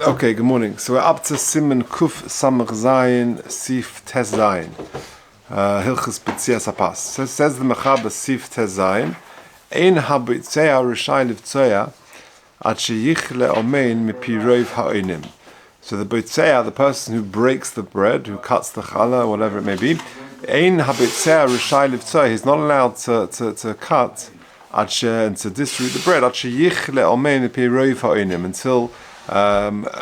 Okay, good morning. So we're up to Siman Kuf Samach Zayin Sif Tes Zayin. Hilchus B'tzias Hapas. So it says the Mechaber Sif Tes Zayin. Ein habitzea rishai livtzoya ad sheyichle omein mipi rov ha'onim. So the bitzea, the person who breaks the bread, who cuts the challah, whatever it may be, ein habitzea rishai livtzoya, he's not allowed to cut and to disroot the bread ad sheyichle omein mipi rov ha'onim, until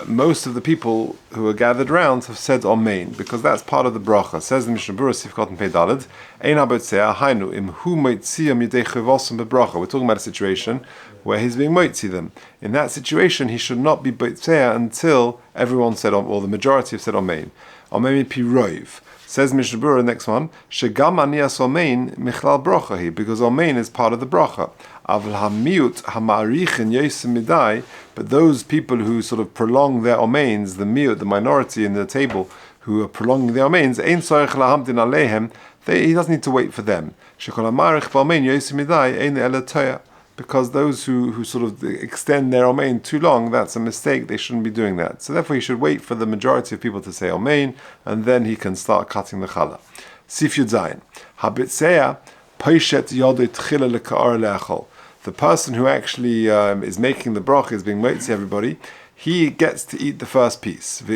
most of the people who are gathered round have said Amen, because that's part of the bracha. Says the Mishnah Berurah Sifkat and Pei Daled, Ein habotzea hainu im hu moitziam yidei chovosam bebracha. We're talking about a situation where he's being moitzi them. In that situation, he should not be botzea until everyone said, or the majority have said Amen. Amen mipi rov. Says Mishnah Berurah, next one, Shegam anias Amen michlal bracha hi, because Amen is part of the bracha. Avl hamiut hamarichin yosem midai, but those people who sort of prolong their Amens, the miut, the minority in the table, who are prolonging their Amens, ein tzorich lahamdin alehem, he doesn't need to wait for them. Shekol hamarich b'Amen yosem midai ein ela toya. Because those who sort of extend their Amen too long, that's a mistake. They shouldn't be doing that. So therefore, he should wait for the majority of people to say Amen, and then he can start cutting the challah. Sif Yud Zayin. Habitzeya poishet yodei tchila leka'ar le'achol. The person who actually is making the bracha, is being moitzi everybody, he gets to eat the first piece. And if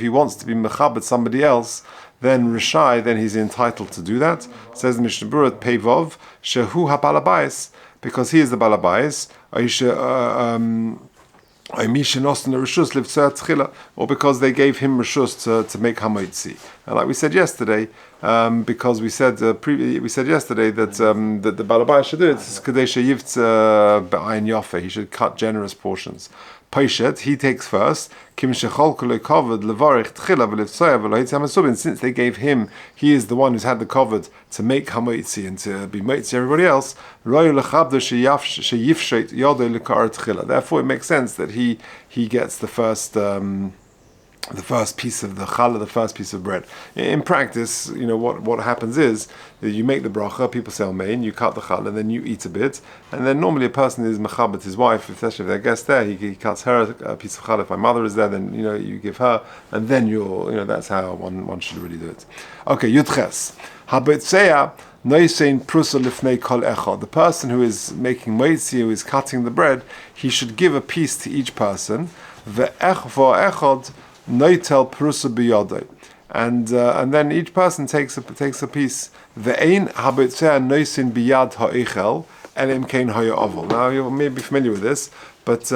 he wants to be mechabed somebody else, then Rishai, then he's entitled to do that. Says the Mishnah Berurah Peivov, Shehu ha-balabais, because he is the balabais, or because they gave him reshus to make hamoitzi. And like we said yesterday, because we said yesterday that the balabais should do it, he should cut generous portions. Paishet, he takes first. Since they gave him, he is the one who's had the covered to make hamoitzi and to be moitzi everybody else. Therefore, it makes sense that he gets the first piece of the challah, the first piece of bread. In practice, what happens is that you make the bracha, people say amen, you cut the challah, then you eat a bit, and then normally a person is mechabet his wife, especially if they're guests there, he cuts her a piece of challah. If my mother is there, then you give her, and then that's how one should really do it. Okay, Yudches. Habetzeya noisein prusa lifnei kol echad. The person who is making moitzi, who is cutting the bread, he should give a piece to each person. Ve'echad noitel prusa biyodai, and then each person takes a piece. Ve'ein habotzea noisin biyad ha'echel elim kein ha'ya'avol. Now you may be familiar with this, but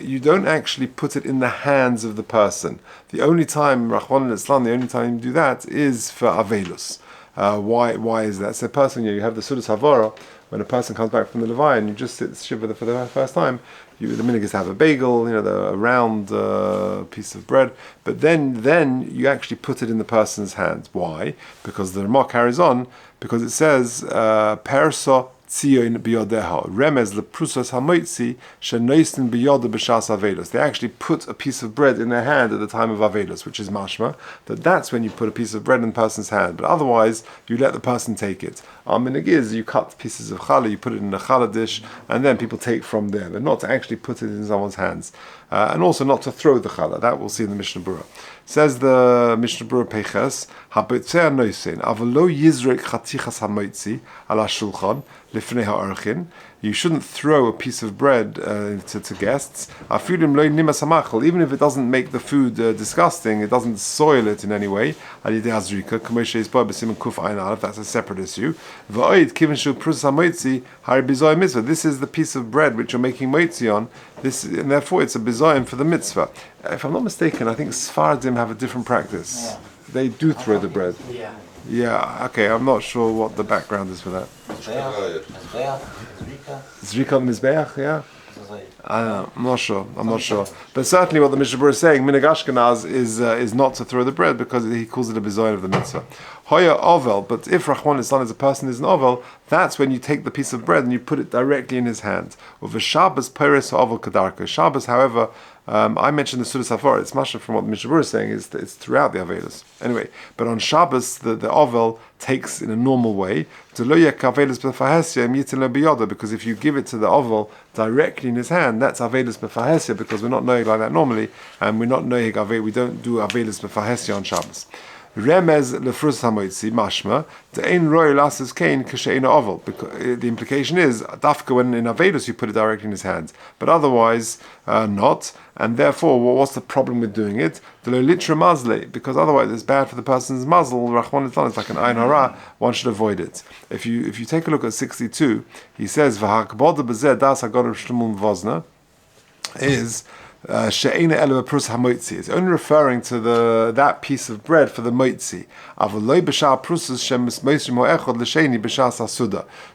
you don't actually put it in the hands of the person. The only time Rachman al-Islam, the only time you do that is for avelus. Why is that? So a person, you have the Sudas Havara, when a person comes back from the Levi and you just sit shiva for the first time, the minhag is to have a bagel, a round piece of bread, but then you actually put it in the person's hands. Why? Because the Ramah carries on, because it says, Perso tzion biyodeha, remez leprusas hamoitzi shenoisten biyoda b'shas avelos. They actually put a piece of bread in their hand at the time of avelos, which is mashma, that's when you put a piece of bread in the person's hand. But otherwise, you let the person take it. Our minhag is you cut pieces of challah, you put it in a challah dish, and then people take from there, but not to actually put it in someone's hands. And also not to throw the challah. That we'll see in the Mishnah Berurah. Says the Mishnah Berurah Peiches, habotzea noisein, avlo yizrek chatichas hamoitzi ala shulchan lifnei ha'orchin. You shouldn't throw a piece of bread to guests. Even if it doesn't make the food disgusting, it doesn't soil it in any way. That's a separate issue. This is the piece of bread which you're making moitzi on. And therefore it's a bizoyim for the mitzvah. If I'm not mistaken, I think Sfaradim have a different practice. Yeah. They do throw the bread. Yeah, okay, I'm not sure what the background is for that. Zrika Mizbeach, yeah? I'm not sure. But certainly what the Mishnah Berurah is saying, Minhag Ashkenaz is not to throw the bread, because he calls it a bizoyin of the mitzvah. Hoya ovel, but if Rachman is a person is an ovel, that's when you take the piece of bread and you put it directly in his hand. With a Shabbos peres ovel kadarka. Shabbos, however, I mentioned the Sudas Hafar. It's much from what the Mishnah is saying is that it's throughout the Avelis. Anyway, but on Shabbos the ovel takes in a normal way. Because if you give it to the ovel directly in his hand, that's Avelis B'Fahesia, because we're not knowing like that normally, and we're not knowing we don't do Avelis B'Fahesia on Shabbos. Remez lefrus hamoitzi mashma the ein roy lasses kain kasheina oval. The implication is dafka when in avedus you put it directly in his hands, but otherwise not. And therefore, what's the problem with doing it? The litra mazle, because otherwise it's bad for the person's muzzle. Rachman is like an ayin hara. One should avoid it. If you take a look at 62, he says v'hakbod b'zeh das hagorim shtumum vozna is. It's only referring to that piece of bread for the moitzi.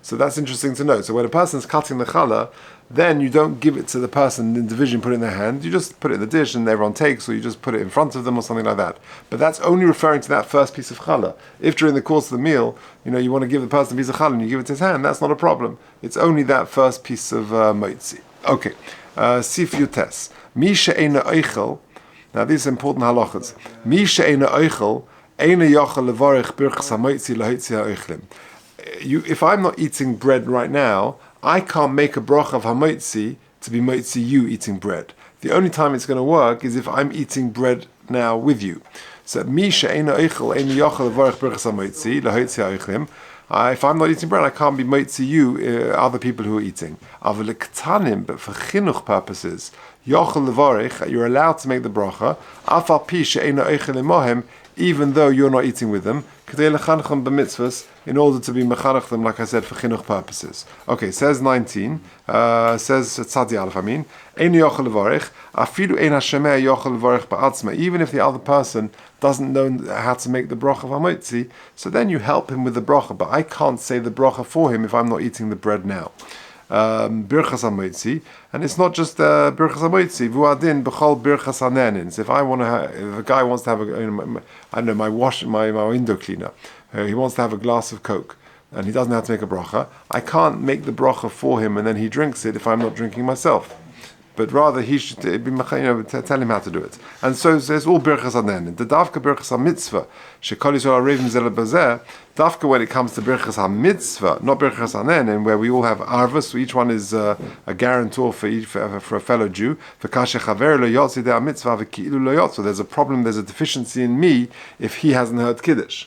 So that's interesting to know. So when a person's cutting the challah, then you don't give it to the person in division, put it in their hand. You just put it in the dish and everyone takes, or you just put it in front of them or something like that. But that's only referring to that first piece of challah. If during the course of the meal, you want to give the person a piece of challah and you give it to his hand, that's not a problem. It's only that first piece of moitzi. Okay, Sif Yutes. Misha eina oichel. Now these are important halachas. Misha eina oichel, eina yochel levarich birchas hamoitzi lahitzi ha'oichlim. If I'm not eating bread right now, I can't make a bracha of hamoitzi to be moitzi you eating bread. The only time it's going to work is if I'm eating bread now with you. So Misha eina oichel, eina yochel levarich birchas hamoitzi lahitzi ha'oichlim. If I'm not eating bread, I can't be moitzi you, other people who are eating. Aval ktanim, but for chinuch purposes, yochel levarich, you're allowed to make the bracha. Afal pi she'eina oichel imohem, even though you're not eating with them, k'dei lechancham b'mitzvahs, in order to be mechanach them, like I said, for chinuch purposes. Okay, says 19, says tzadi aleph, eina yochel levarich, afilu ein hashemeh yochel levarich ba'atzma, even if the other person doesn't know how to make the bracha of hamotzi, so then you help him with the bracha, but I can't say the bracha for him if I'm not eating the bread now. Birchas hamotzi, and it's not just birchas hamotzi. Vuadin b'chol birchas hanenins. If a guy wants to have my window cleaner, he wants to have a glass of Coke, and he doesn't know how to make a bracha, I can't make the bracha for him, and then he drinks it if I'm not drinking myself. But rather he should be, tell him how to do it. And so there's all birchas hanen. The davka birchas ha-mitzvah, shekol Yisrael arevim zeh lebazeh, davka when it comes to birchas ha-mitzvah, not birchas hanen, and where we all have arvus, so each one is a guarantor for a fellow Jew. There's a problem, there's a deficiency in me if he hasn't heard Kiddush.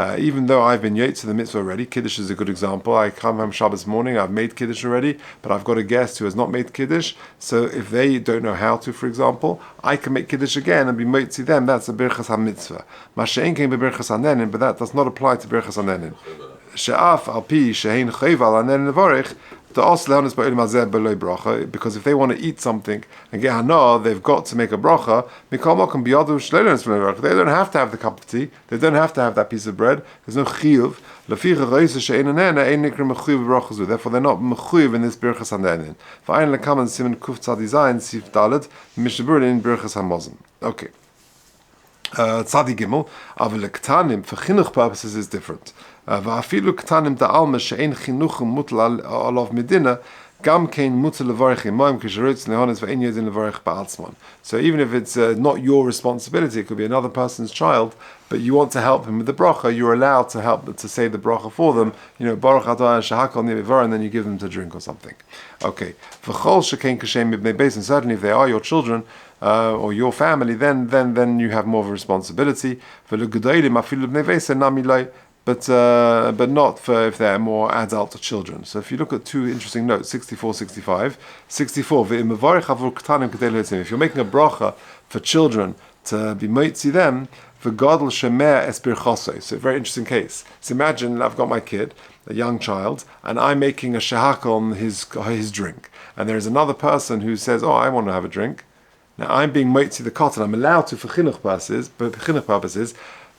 Even though I've been yotze to the mitzvah already, Kiddush is a good example. I come home Shabbos morning, I've made Kiddush already, but I've got a guest who has not made Kiddush, so if they don't know how to, for example, I can make Kiddush again and be yotze them. That's a birchas ha-mitzvah. Mashe'en came be birchas hanenin, but that does not apply to birchas hanenin. She'af al pi she'en chayv al hanenin levarich, because if they want to eat something and get hana, they've got to make a bracha. They don't have to have the cup of tea. They don't have to have that piece of bread. There's no chiyuv. Therefore, they're not mechuyev in this birchas hanenin. V'ayin lekaman siman kuf tzadi zayin sif dalet mishabur in birchas hamozim. Okay. Tzadi gimel, aval ktanim for chinuch purposes is different. Va'afilu ktanim da'alma she'ein chinuchum mutal alav medina, gam kein mutal levarich imoim kisherutz nehones va'ein yedin levarich ba'atzman. So even if it's not your responsibility, it could be another person's child, but you want to help him with the bracha, you're allowed to help to say the bracha for them. Baruch atah shahakol ni'ivara, and then you give them to drink or something. Okay. V'chol shekein kashem ibnei beis, and certainly if they are your children, or your family, then you have more of a responsibility. But not for if they're more adult children. So if you look at two interesting notes, 64, 65. 64, if you're making a bracha for children to be moitzi them, so a very interesting case. So imagine I've got my kid, a young child, and I'm making a shahak on his drink. And there's another person who says, oh, I want to have a drink. Now I'm being moitzi the cotton. I'm allowed to for chinuch purposes.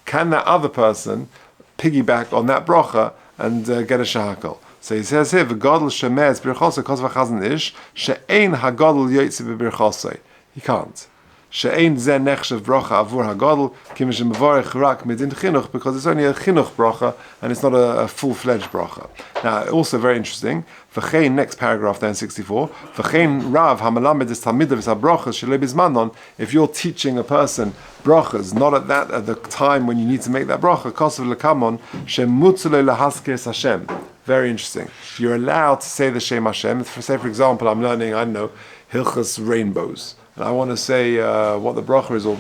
Can that other person piggyback on that bracha and get a shahakol? So he says here, "V'gadol shemez birchosei kos v'chazan ish she'ein hagadol yotzi b'birchosei." He can't. she'ein ze nechshav bracha avur hagadol kim shemevarich rak midin chinuch, because it's only a chinuch bracha and it's not a full-fledged bracha. Now, also very interesting. V'chein, next paragraph there in 64. V'chein rav hamalamed es talmidav es habrachas shelei bizmanon. If you're teaching a person brachas, not at the time when you need to make that bracha, kosav lekamon shemutzulei lahaskir Hashem. Very interesting. You're allowed to say the Shem Hashem. Say, for example, I'm learning, I don't know, Hilchas rainbows, and I want to say what the bracha is, or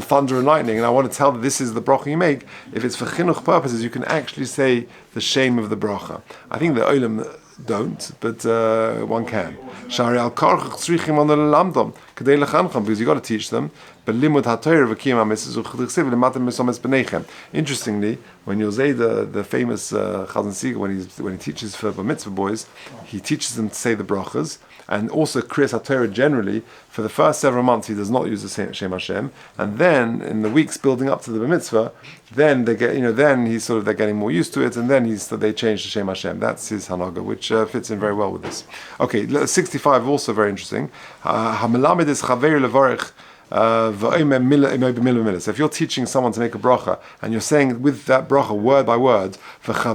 thunder and lightning, and I want to tell that this is the bracha you make. If it's for chinuch purposes, you can actually say the shame of the bracha. I think the olim don't, but one can. Shari al karchach tzrichim on the lamdom kadei lechancham, because you got to teach them. But limud haTorah v'kiyam hamitzvos u'chadichsiv lematem misomes b'neichem. Interestingly, when you'll say the famous Chazon Siegel, when he teaches for bar mitzvah boys, he teaches them to say the brachas. And also Kriyas HaTorah generally, for the first several months he does not use the Shem Hashem, and then in the weeks building up to the Bar Mitzvah, then they get, then they're getting more used to it, and then they change to Shem Hashem. That's his hanaga, which fits in very well with this. Okay, 65 also very interesting. Hamelamed is chaver levarich. So if you're teaching someone to make a bracha and you're saying with that bracha word by word, that's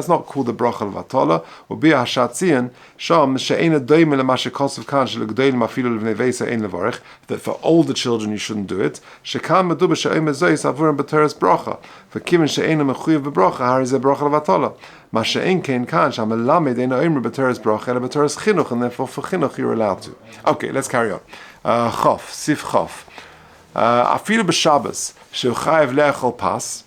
not called the bracha l'vatala. That for older children you shouldn't do it. For kimin she'ena mechuyev b'bracha, har is a bracha l'vatala. Masha'en kein kan sh'hamelamed eina omer b'teres bracha ela b'teres chinuch, and therefore for chinuch you're allowed to. Okay, let's carry on. Chof, sif chof. Afilu b'Shabbos she'uchayev le'echol pas.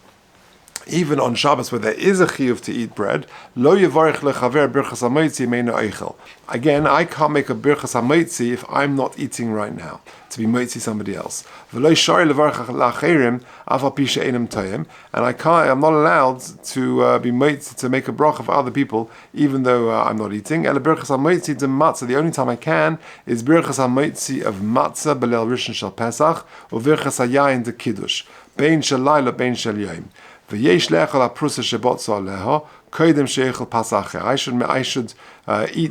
Even on Shabbos, where there is a chiyuv to eat bread, lo yevarich lechaver birchas hamoitzi meina eichel. Again, I can't make a birchas hamoitzi if I'm not eating right now, to be moitzi somebody else. V'lo shari levarich lacherim afal pi she'enim toyim, and I'm not allowed to be moitzi, to make a bracha for other people, even though I'm not eating. Ela birchas hamoitzi de matzah. The only time I can is birchas hamoitzi of matzah belel rishon shel Pesach, or birchas hayayin de Kiddush, bein shel laila, bein shel yom. I should eat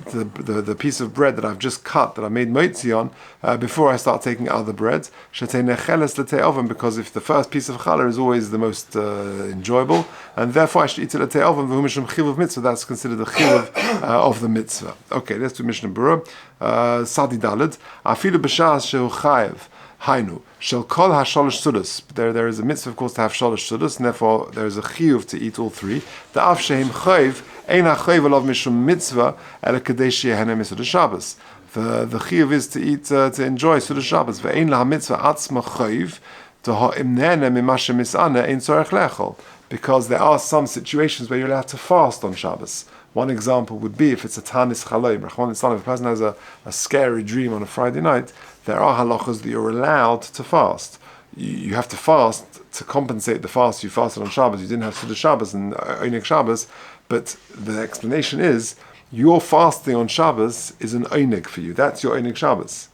the piece of bread that I've just cut, that I made moitzi on, before I start taking other bread. Because if the first piece of challah is always the most enjoyable, and therefore I should eat it at mitzvah. That's considered the chiv of the mitzvah. Okay, let's do Mishnah Berurah. Sadi Daled. Afilu b'shas shehu chayev. Hainu shall kol hasholosh sudas. There is a mitzvah, of course, to have sholosh sudas, and therefore there is a chiyuv to eat all three. The af shehem chayiv ein hachayiv alav mishum mitzvah ela kadei sheyehene mitzvah Shabbos. The chiyuv is to eat, to enjoy sudas Shabbos. Ve'ein la mitzvah atzma chayiv to ha'imnene mimashe misane ein tzorech lechol. Because there are some situations where you're allowed to fast on Shabbos. One example would be if it's a tanis chaloim. If a person has a scary dream on a Friday night, there are halachas that you're allowed to fast. You have to fast to compensate the fast you fasted on Shabbos. You didn't have Suda Shabbos and Oinig Shabbos, but the explanation is your fasting on Shabbos is an Oinig for you. That's your Oinig Shabbos,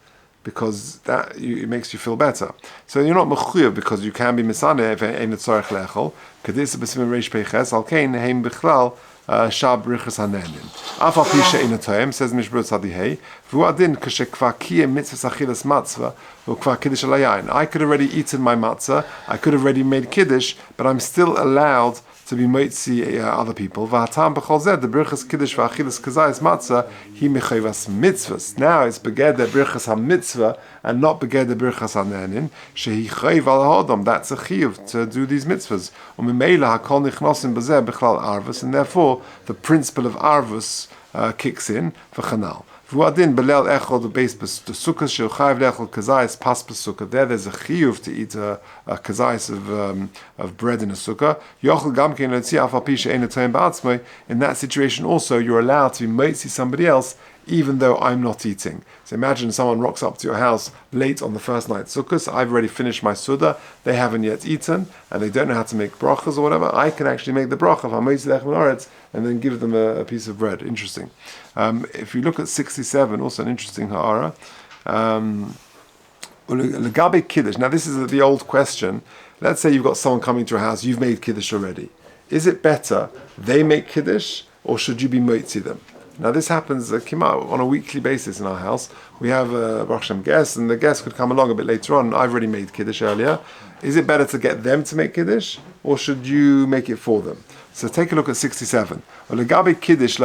because it makes you feel better. So you're not mechuyev, because you can be misaneh if ein tzorech lechol. Kadis b'simen reish peiches al kein heim bichlal. Shab Riches Hanenin. Afal Pisha in a time, says Mishbur Sadihei, Vuadin Kashekvakia Mitzvah Achilas Matzvah, Ukva Kiddush Alayain. I could have already eaten my matzah, I could have already made Kiddush, but I'm still allowed to be moitzi other people. V'hatam b'chol zed, the Birchas Kiddush v'achilas kazayis matzah, hi mechayvas mitzvahs. Now it's beged the Birchas ha-mitzvah, and not beged the Birchas ha-nenin, shehi chayv al hodom. That's a chiyuv to do these mitzvahs. U'mimela ha'kol nichnosim b'zeh b'chlal arvus, and therefore the principle of arvus kicks in, v'chanal. V'uadin belel echol the base the sukkah shel chayv lechol kazayis pas b'sukkah. There's a chiyuv to eat a kazayis of bread in a sukkah. Yochel gamkein letzi afal pi she'ein etoyim ba'atzmai. In that situation also you're allowed to be moitzi somebody else, even though I'm not eating. So imagine someone rocks up to your house late on the first night Sukkot. I've already finished my Suda, they haven't yet eaten, and they don't know how to make brachas or whatever. I can actually make the bracha of HaMoitzi Lechem Haaretz and then give them a piece of bread. Interesting. If you look at 67, also an interesting ha'ara. Legabe Kiddush. Now this is the old question. Let's say you've got someone coming to your house, you've made Kiddush already. Is it better they make Kiddush, or should you be moitzi them? Now this happens on a weekly basis in our house. We have a Baruch Hashem guest, and the guest could come along a bit later on. I've already made Kiddush earlier. Is it better to get them to make Kiddush, or should you make it for them? So take a look at 67. Kiddush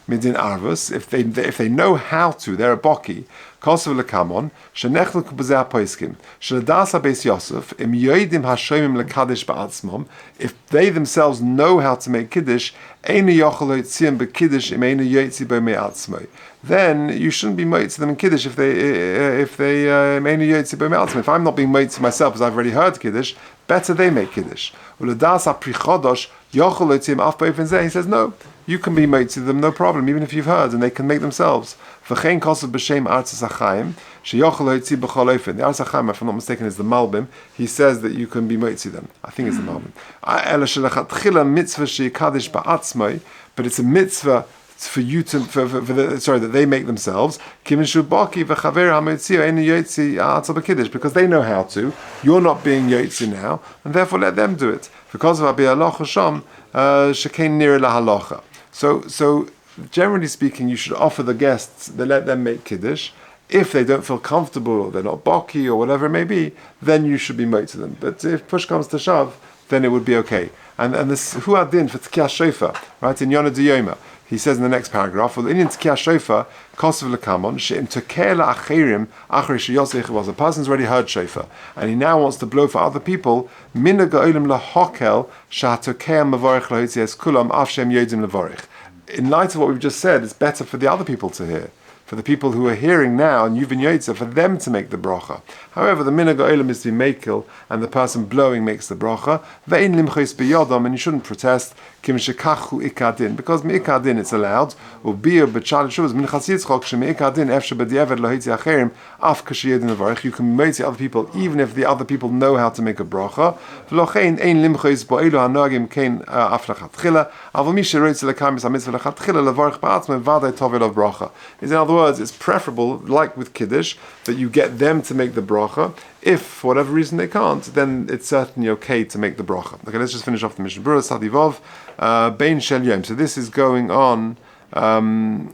midin arvus. If they know how to, they're a boki. Kosav lekamon shenechel kubazeh poiskim sheladas habeis Yosef im yoidim hashoimim lekadish ba'atzmom. If they themselves know how to make Kiddush, einu yochel loitziam bekiddush im einu yoitzi bo me'atzmoi. Then you shouldn't be moitzi them in Kiddush if they einu yoitzi bo me'atzmoi. If I'm not being moitzi myself, because I've already heard Kiddush, better they make Kiddush. Uladas haprichodosh yochel loitziam af bo'ofen zeh. He says no. You can be made to them, no problem, even if you've heard, and they can make themselves. V'chein kosav b'shem Artzas Chaim, sheyochel hoitzi b'chol ofen. The Artzas Chaim, if I'm not mistaken, is the Malbim. He says that you can be made to them. I think it's the Malbim. Ela shelachatchila mitzvah sheyikadesh ba'atzmai, but it's a mitzvah for you to, that they make themselves. Because they know how to. You're not being yotzi now, and therefore let them do it. Because of Abi Halacha Sham, Shekain Nira Lahalacha. So generally speaking, you should offer the guests, let them make Kiddush. If they don't feel comfortable, or they're not baki, or whatever it may be, then you should be made to them. But if push comes to shove, then it would be okay. And this Huadin for Tkiyah Shofar, right, in Yonah Diyoma, he says in the next paragraph, well, in Tkiyah Shofar, Kosav Lekamon, She'im Tekela Achirim, Achri Sheyosech was a person's already heard Shofar, and he now wants to blow for other people, Mina Ga'olim Lahokel, Sha'atokea Mavorich Lahotzies Kulam, Afshem Yodim Lavorich. In light of what we've just said, it's better for the other people to hear. For the people who are hearing now, and you've been yotza, for them to make the bracha. However, the minhag ha'olam is to be mekel, and the person blowing makes the bracha. Ve'in limchos biyodam, and you shouldn't protest. Kim shekachu ikadin, because meikadin it's allowed. Ubiyah b'chal shuvas min chas yitzchok shemeikadin efshe b'diavad lahitzi acherim af kashiyedin avarich. You can motivate other people even if the other people know how to make a bracha. V'lochein ein limchos bo'elu hanogim kein af lachatchila. Avol mi sheroitz lekamis hamitzvah lachatchila levarich ba'atzmei vaday tovei bracha. In other words, it's preferable, like with Kiddush, that you get them to make the bracha. If, for whatever reason, they can't, then it's certainly okay to make the bracha. Okay, let's just finish off the Mishnah Berurah, Sadivov, Bein Shel Yom. So this is going on, the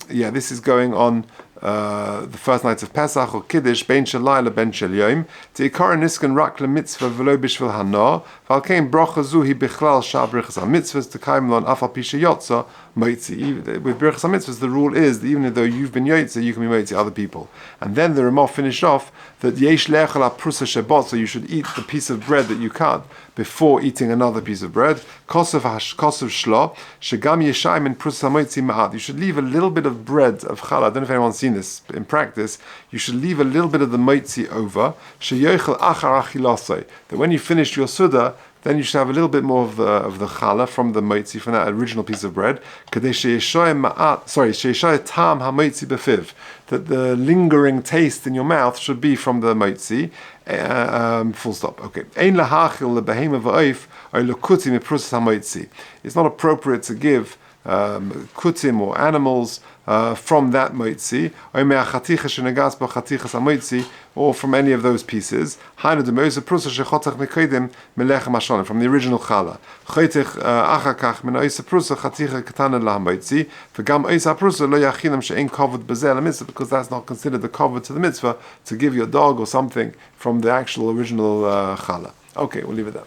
first nights of Pesach or Kiddush, Bein Shel Laila, Ben Shel Yom. Te'ikar niskan rak le'mitzvah v'lo b'shvil hana, v'alkein bracha zuhi bichlal shah brichas ha-mitzvahs t'kaim lon afal pi sheyotza moitzi. With brichas ha-mitzvahs, the rule is that even though you've been yotza, you can be moitzi other people. And then the Ramah finished off that yesh le'echel ha-prusa shebot, so you should eat the piece of bread that you cut before eating another piece of bread. Kosav shlo, shegam yeshayim in prusa ha-moitzi ma'at. You should leave a little bit of bread of challah. I don't know if anyone's seen this in practice. You should leave a little bit of the moitzi over, sheyochel achar achilasei, that when you finish your suda, then you should have a little bit more of the challah from the moitzi, from that original piece of bread. She'yeshayim tam ha-moitzi befiv, that the lingering taste in your mouth should be from the moitzi. Full stop. Okay. Ein lahachil lebehema v'oif or lekutim miprusas ha-moitzi. It's not appropriate to give kutim or animals from that moitzi, or from any of those pieces, from the original challah. Because that's not considered the cover to the mitzvah, to give your dog or something from the actual original challah. Okay, we'll leave it there.